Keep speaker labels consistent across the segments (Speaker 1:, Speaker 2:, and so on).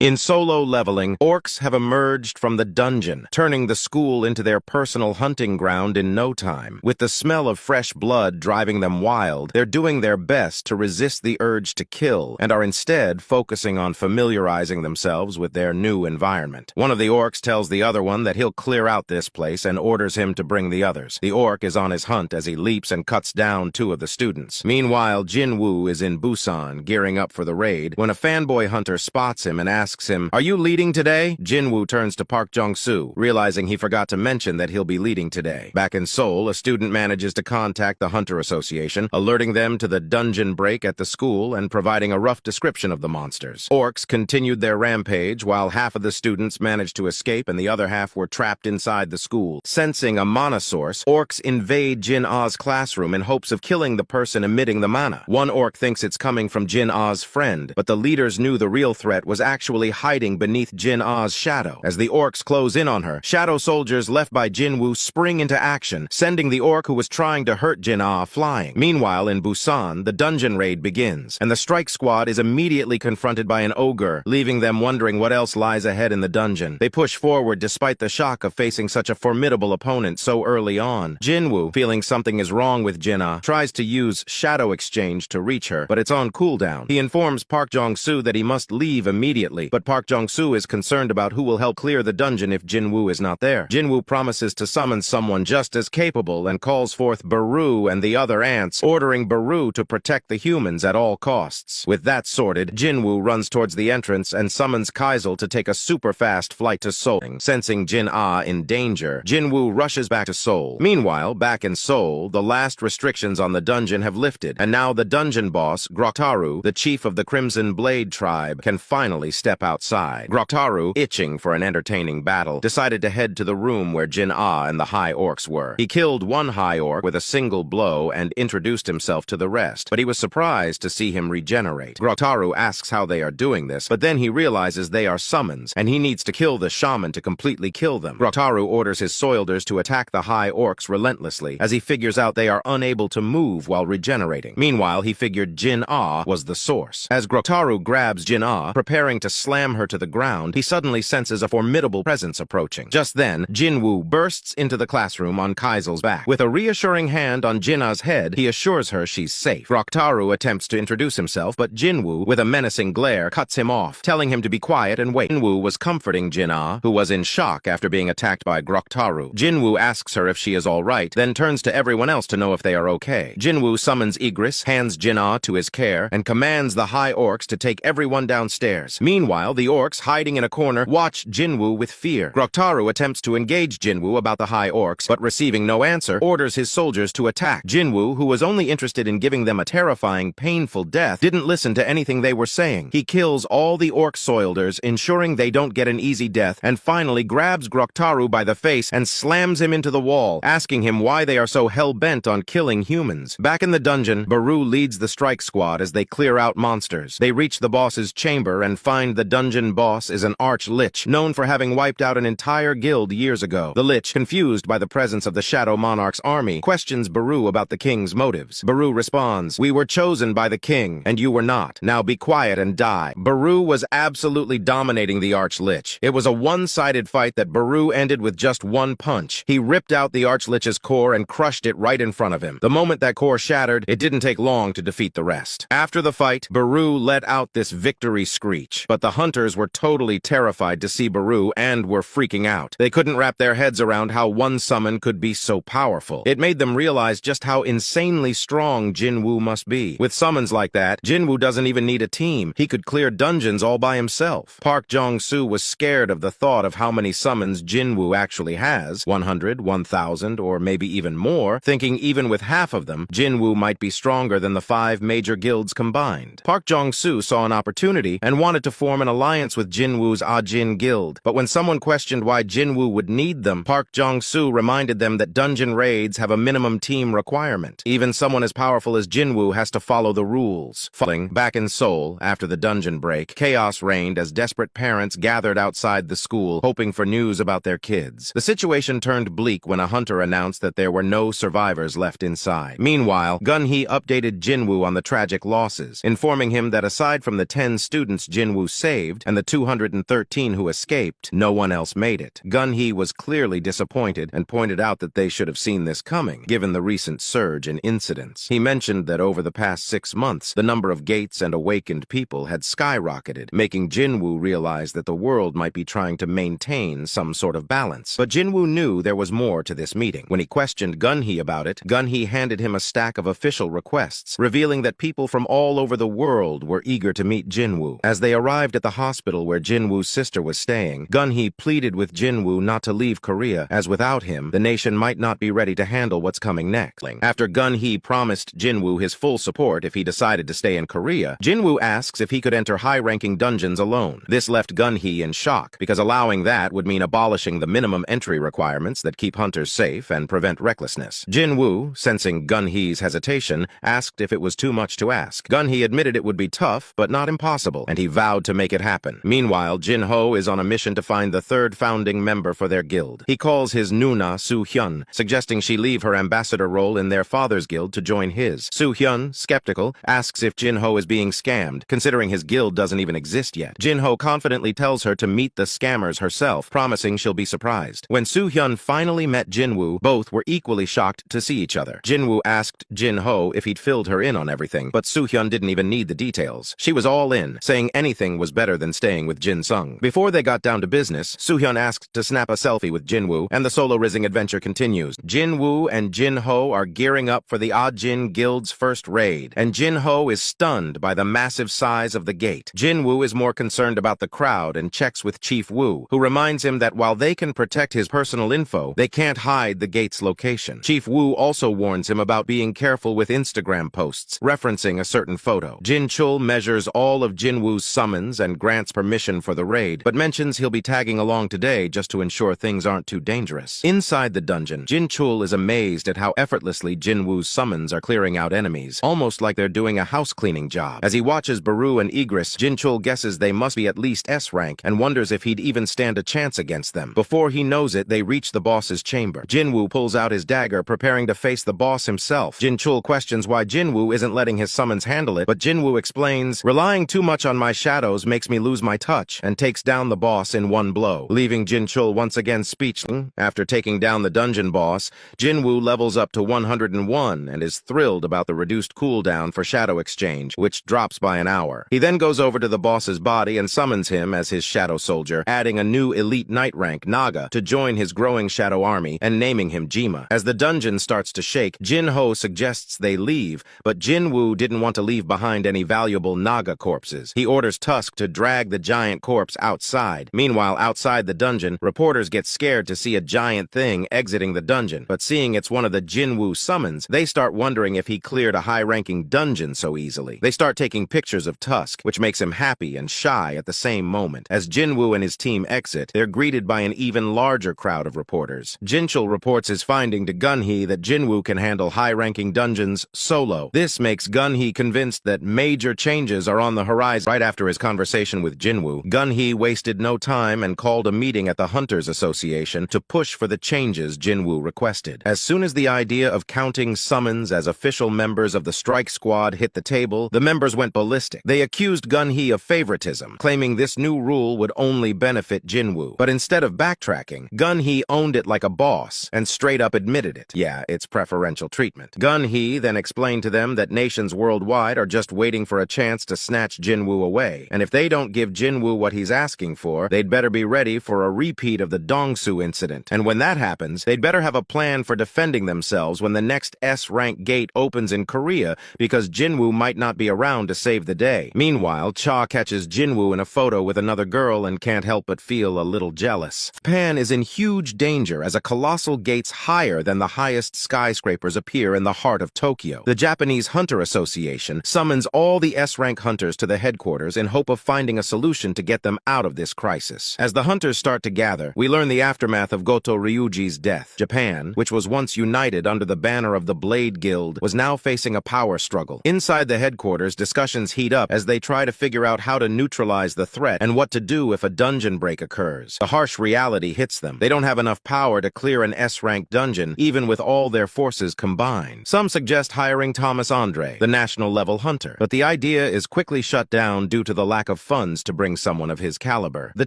Speaker 1: In solo leveling, orcs have emerged from the dungeon, turning the school into their personal hunting ground in no time. With the smell of fresh blood driving them wild, they're doing their best to resist the urge to kill, and are instead focusing on familiarizing themselves with their new environment. One of the orcs tells the other one that he'll clear out this place and orders him to bring the others. The orc is on his hunt as he leaps and cuts down two of the students. Meanwhile, Jinwoo is in Busan, gearing up for the raid, when a fanboy hunter spots him and asks him, "Are you leading today?" Jinwoo turns to Park Jong-soo, realizing he forgot to mention that he'll be leading today. Back in Seoul, a student manages to contact the Hunter Association, alerting them to the dungeon break at the school and providing a rough description of the monsters. Orcs continued their rampage, while half of the students managed to escape and the other half were trapped inside the school. Sensing a mana source, orcs invade Jin-Ah's classroom in hopes of killing the person emitting the mana. One orc thinks it's coming from Jin-Ah's friend, but the leaders knew the real threat was actually hiding beneath Jin-Ah's shadow. As the orcs close in on her, shadow soldiers left by Jinwoo spring into action, sending the orc who was trying to hurt Jin-Ah flying. Meanwhile, in Busan, the dungeon raid begins, and the strike squad is immediately confronted by an ogre, leaving them wondering what else lies ahead in the dungeon. They push forward despite the shock of facing such a formidable opponent so early on. Jinwoo, feeling something is wrong with Jin-Ah, tries to use shadow exchange to reach her, but it's on cooldown. He informs Park Jong-soo that he must leave immediately, but Park Jong-soo is concerned about who will help clear the dungeon if Jinwoo is not there. Jinwoo promises to summon someone just as capable and calls forth Baru and the other ants, ordering Baru to protect the humans at all costs. With that sorted, Jinwoo runs towards the entrance and summons Kaizal to take a super-fast flight to Seoul. Sensing Jin-Ah in danger, Jinwoo rushes back to Seoul. Meanwhile, back in Seoul, the last restrictions on the dungeon have lifted, and now the dungeon boss, Groktaru, the chief of the Crimson Blade tribe, can finally step outside. Groktaru, itching for an entertaining battle, decided to head to the room where Jin-Ah and the High Orcs were. He killed one High Orc with a single blow and introduced himself to the rest, but he was surprised to see him regenerate. Groktaru asks how they are doing this, but then he realizes they are summons, and he needs to kill the shaman to completely kill them. Groktaru orders his soilders to attack the High Orcs relentlessly, as he figures out they are unable to move while regenerating. Meanwhile, he figured Jin-Ah was the source. As Groktaru grabs Jin-Ah, preparing to slam her to the ground, he suddenly senses a formidable presence approaching. Just then, Jinwoo bursts into the classroom on Kaizal's back. With a reassuring hand on Jin-Ah's head, he assures her she's safe. Groktaru attempts to introduce himself, but Jinwoo, with a menacing glare, cuts him off, telling him to be quiet and wait. Jinwoo was comforting Jin-Ah, who was in shock after being attacked by Groktaru. Jinwoo asks her if she is all right, then turns to everyone else to know if they are okay. Jinwoo summons Igris, hands Jin-Ah to his care, and commands the High Orcs to take everyone downstairs. Meanwhile, the orcs, hiding in a corner, watch Jinwoo with fear. Groktaru attempts to engage Jinwoo about the High Orcs, but receiving no answer, orders his soldiers to attack. Jinwoo, who was only interested in giving them a terrifying, painful death, didn't listen to anything they were saying. He kills all the orc soilders, ensuring they don't get an easy death, and finally grabs Groktaru by the face and slams him into the wall, asking him why they are so hell-bent on killing humans. Back in the dungeon, Baru leads the strike squad as they clear out monsters. They reach the boss's chamber and find the dungeon boss is an arch-lich, known for having wiped out an entire guild years ago. The lich, confused by the presence of the Shadow Monarch's army, questions Baru about the king's motives. Baru responds, "We were chosen by the king, and you were not. Now be quiet and die." Baru was absolutely dominating the arch-lich. It was a one-sided fight that Baru ended with just one punch. He ripped out the arch-lich's core and crushed it right in front of him. The moment that core shattered, it didn't take long to defeat the rest. After the fight, Baru let out this victory screech, but the hunters were totally terrified to see Baru and were freaking out. They couldn't wrap their heads around how one summon could be so powerful. It made them realize just how insanely strong Jinwoo must be. With summons like that, Jinwoo doesn't even need a team. He could clear dungeons all by himself. Park Jong-soo was scared of the thought of how many summons Jinwoo actually has, 100, 1,000, or maybe even more, thinking even with half of them, Jinwoo might be stronger than the 5 major guilds combined. Park Jong-soo saw an opportunity and wanted to form an alliance with Jinwoo's Ajin guild, but when someone questioned why Jinwoo would need them, Park Jong-soo reminded them that dungeon raids have a minimum team requirement. Even someone as powerful as Jinwoo has to follow the rules. Back in Seoul, after the dungeon break, chaos reigned as desperate parents gathered outside the school, hoping for news about their kids. The situation turned bleak when a hunter announced that there were no survivors left inside. Meanwhile, Gun-hee updated Jinwoo on the tragic losses, informing him that aside from the 10 students Jinwoo saved, saved, and the 213 who escaped, no one else made it. Gun-hee was clearly disappointed and pointed out that they should have seen this coming, given the recent surge in incidents. He mentioned that over the past 6 months, the number of gates and awakened people had skyrocketed, making Jinwoo realize that the world might be trying to maintain some sort of balance. But Jinwoo knew there was more to this meeting. When he questioned Gun-hee about it, Gun-hee handed him a stack of official requests, revealing that people from all over the world were eager to meet Jinwoo. As they arrived at the hospital where Jinwoo's sister was staying, Gun-hee pleaded with Jinwoo not to leave Korea, as without him, the nation might not be ready to handle what's coming next. After Gun-hee promised Jinwoo his full support if he decided to stay in Korea, Jinwoo asks if he could enter high-ranking dungeons alone. This left Gun-hee in shock, because allowing that would mean abolishing the minimum entry requirements that keep hunters safe and prevent recklessness. Jinwoo, sensing Gun-hee's hesitation, asked if it was too much to ask. Gun-hee admitted it would be tough, but not impossible, and he vowed to make it happen. Meanwhile, Jin-ho is on a mission to find the third founding member for their guild. He calls his Nuna Soo-hyun, suggesting she leave her ambassador role in their father's guild to join his. Soo-hyun, skeptical, asks if Jin-ho is being scammed, considering his guild doesn't even exist yet. Jin-ho confidently tells her to meet the scammers herself, promising she'll be surprised. When Soo-hyun finally met Jinwoo, both were equally shocked to see each other. Jinwoo asked Jin-ho if he'd filled her in on everything, but Soo-hyun didn't even need the details. She was all in, saying anything was better than staying with Jin-sung. Before they got down to business, Soo-hyun asked to snap a selfie with Jinwoo, and the solo-rizzing adventure continues. Jinwoo and Jin-ho are gearing up for the Ajin Guild's first raid, and Jin-ho is stunned by the massive size of the gate. Jinwoo is more concerned about the crowd and checks with Chief Woo, who reminds him that while they can protect his personal info, they can't hide the gate's location. Chief Woo also warns him about being careful with Instagram posts, referencing a certain photo. Jin-chul measures all of Jinwoo's summons and grants permission for the raid, but mentions he'll be tagging along today just to ensure things aren't too dangerous. Inside the dungeon, Jin-chul is amazed at how effortlessly Jinwoo's summons are clearing out enemies, almost like they're doing a house-cleaning job. As he watches Baru and Igris, Jin-chul guesses they must be at least S rank and wonders if he'd even stand a chance against them. Before he knows it, they reach the boss's chamber. Jinwoo pulls out his dagger, preparing to face the boss himself. Jin-chul questions why Jinwoo isn't letting his summons handle it, but Jinwoo explains, "Relying too much on my shadows makes me lose my touch," and takes down the boss in one blow, leaving Jin-chul once again speechless. After taking down the dungeon boss, Jinwoo levels up to 101 and is thrilled about the reduced cooldown for shadow exchange, which drops by an hour. He then goes over to the boss's body and summons him as his shadow soldier, adding a new elite knight rank, Naga, to join his growing shadow army and naming him Jima. As the dungeon starts to shake, Jin-ho suggests they leave, but Jinwoo didn't want to leave behind any valuable Naga corpses. He orders Tusk to drag the giant corpse outside. Meanwhile, outside the dungeon, reporters get scared to see a giant thing exiting the dungeon, but seeing it's one of the Jinwoo summons, they start wondering if he cleared a high-ranking dungeon so easily. They start taking pictures of Tusk, which makes him happy and shy at the same moment. As Jinwoo and his team exit, they're greeted by an even larger crowd of reporters. Jin-chul reports his finding to Gun-hee that Jinwoo can handle high-ranking dungeons solo. This makes Gun-hee convinced that major changes are on the horizon. Right after his conversation with Jinwoo, Gun-hee wasted no time and called a meeting at the Hunters Association to push for the changes Jinwoo requested. As soon as the idea of counting summons as official members of the strike squad hit the table, the members went ballistic. They accused Gun-hee of favoritism, claiming this new rule would only benefit Jinwoo. But instead of backtracking, Gun-hee owned it like a boss and straight up admitted it. Yeah, it's preferential treatment. Gun-hee then explained to them that nations worldwide are just waiting for a chance to snatch Jinwoo away, and if they don't give Jinwoo what he's asking for, they'd better be ready for a repeat of the Dongsu incident. And when that happens, they'd better have a plan for defending themselves when the next S-rank gate opens in Korea, because Jinwoo might not be around to save the day. Meanwhile, Cha catches Jinwoo in a photo with another girl and can't help but feel a little jealous. Japan is in huge danger as a colossal gates higher than the highest skyscrapers appear in the heart of Tokyo. The Japanese Hunter Association summons all the S-rank hunters to the headquarters in hope of finding a solution to get them out of this crisis. As the hunters start to gather, we learn the aftermath of Goto Ryuji's death. Japan, which was once united under the banner of the Blade Guild, was now facing a power struggle. Inside the headquarters, discussions heat up as they try to figure out how to neutralize the threat and what to do if a dungeon break occurs. The harsh reality hits them. They don't have enough power to clear an S-rank dungeon, even with all their forces combined. Some suggest hiring Thomas Andre, the national-level hunter, but the idea is quickly shut down due to the lack of enough funds to bring someone of his caliber. The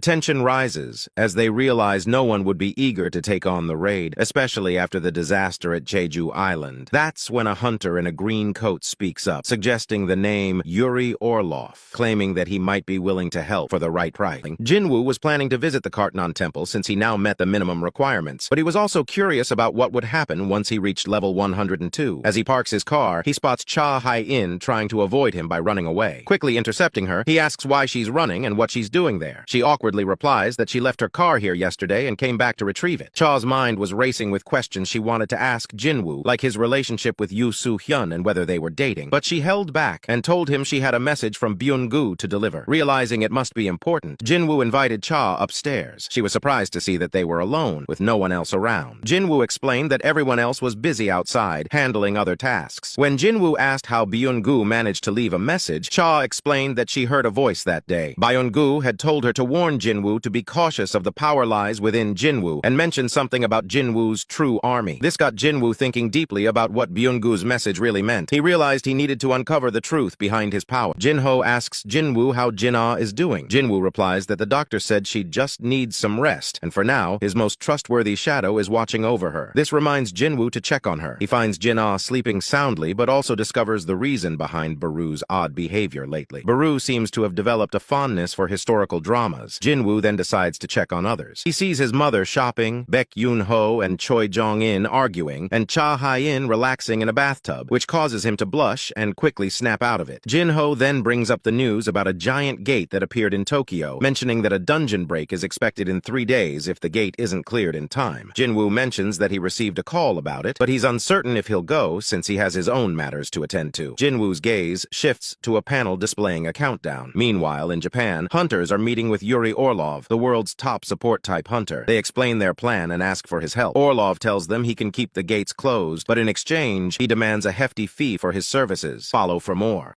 Speaker 1: tension rises as they realize no one would be eager to take on the raid, especially after the disaster at Jeju Island. That's when a hunter in a green coat speaks up, suggesting the name Yuri Orlov, claiming that he might be willing to help for the right price. Jinwoo was planning to visit the Kartnon Temple since he now met the minimum requirements, but he was also curious about what would happen once he reached level 102. As he parks his car, he spots Cha Hai-in trying to avoid him by running away. Quickly intercepting her, he asks why she's running and what she's doing there. She awkwardly replies that she left her car here yesterday and came back to retrieve it. Cha's mind was racing with questions she wanted to ask Jinwoo, like his relationship with Yoo Soo-hyun and whether they were dating, but she held back and told him she had a message from Byung-gu to deliver. Realizing it must be important, Jinwoo invited Cha upstairs. She was surprised to see that they were alone, with no one else around. Jinwoo explained that everyone else was busy outside, handling other tasks. When Jinwoo asked how Byung-gu managed to leave a message, Cha explained that she heard a voice that day. Byung-gu had told her to warn Jinwoo to be cautious of the power lies within Jinwoo, and mentioned something about Jinwoo's true army. This got Jinwoo thinking deeply about what Byung-gu's message really meant. He realized he needed to uncover the truth behind his power. Jinho asks Jinwoo how Jin-ah is doing. Jinwoo replies that the doctor said she just needs some rest, and for now, his most trustworthy shadow is watching over her. This reminds Jinwoo to check on her. He finds Jin-ah sleeping soundly, but also discovers the reason behind Baru's odd behavior lately. Baru seems to have developed a fondness for historical dramas. Jinwoo then decides to check on others. He sees his mother shopping, Baek Yoon-ho and Choi Jong-in arguing, and Cha Hai-in relaxing in a bathtub, which causes him to blush and quickly snap out of it. Jinho then brings up the news about a giant gate that appeared in Tokyo, mentioning that a dungeon break is expected in 3 days if the gate isn't cleared in time. Jinwoo mentions that he received a call about it, but he's uncertain if he'll go since he has his own matters to attend to. Jinwoo's gaze shifts to a panel displaying a countdown. Meanwhile, in Japan, hunters are meeting with Yuri Orlov, the world's top support-type hunter. They explain their plan and ask for his help. Orlov tells them he can keep the gates closed, but in exchange, he demands a hefty fee for his services. Follow for more.